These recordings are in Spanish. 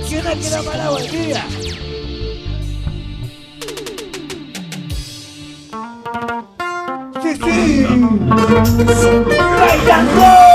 ¿Quién es que da para buen día? Sí, sí. ¡Bailando!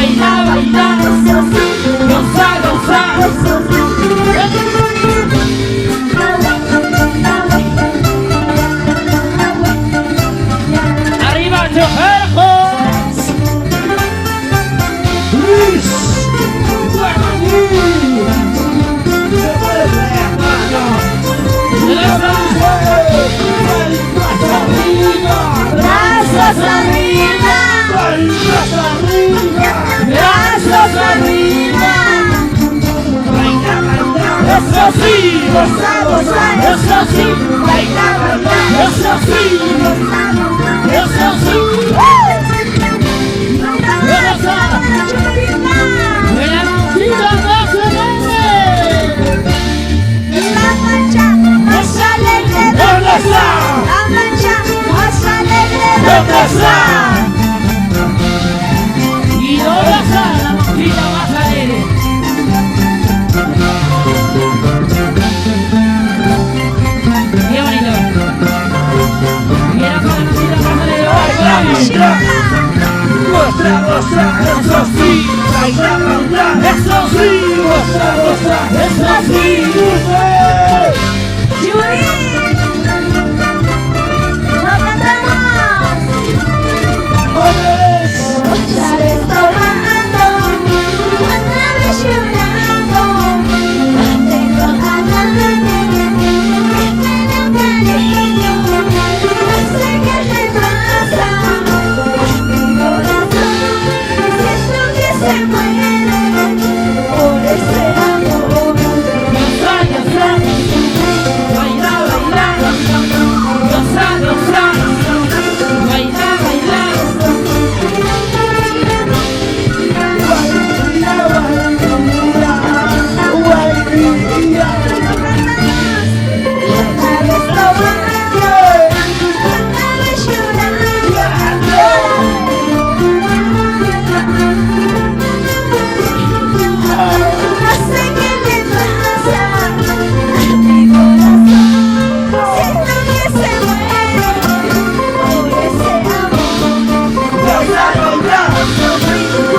baila, baila, goza, goza. Arriba, choferjos. Luis. Guaraní. Se mueve, hermano. Brazos arriba. Palmas arriba. Brazos arriba. Baila, baila. Eso sí. Goza, goza. Eso sí. Baila, baila. Eso sí. Eso sí. Buena nochita, no se vende. La marcha más alegre de ¿Dónde está? La marcha más alegre de ¿Dónde está? ¿Y dónde está la nochita más alegre? Qué bonito. Mira con la nochita más alegre. Baila, baila. Goza, goza. Eso sí. Baila, baila. Eso sí. Goza, goza. Eso sí. Yuri, no cantamos. Otra vez. Otra vez tomando, otra vez llorando. Tengo ganas de cariño. No sé qué te pasa. Mi corazón siento que se muere por ese amor. Goza, goza. Baila, baila. Goza, goza. Baila, baila. Baila, baila.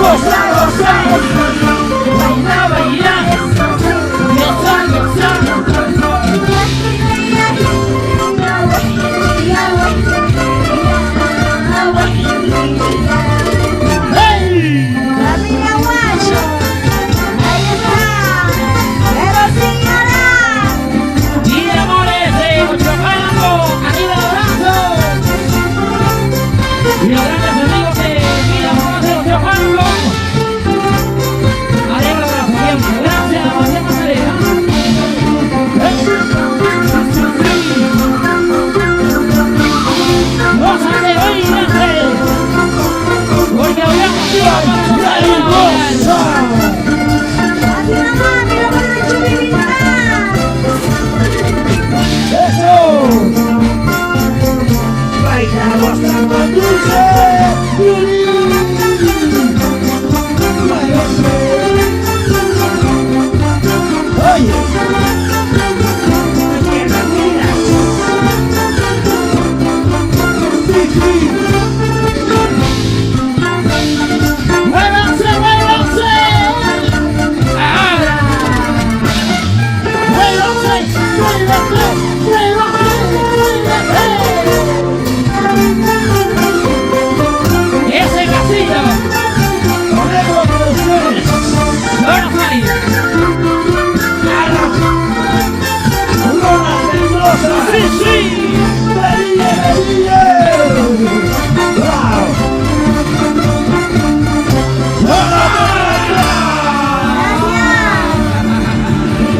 Goza, goza. ¡Hey! Familia Guacho, ahí está, pero sin llorar. Y de amores de Ocho Campo, arriba los brazos. Y los grandes amigos de Vida Amores de Ocho Campo. Arriba los brazos, bien. Gracias, la pasión más alegre. Gózate, oígate. Porque hablamos de la Goza.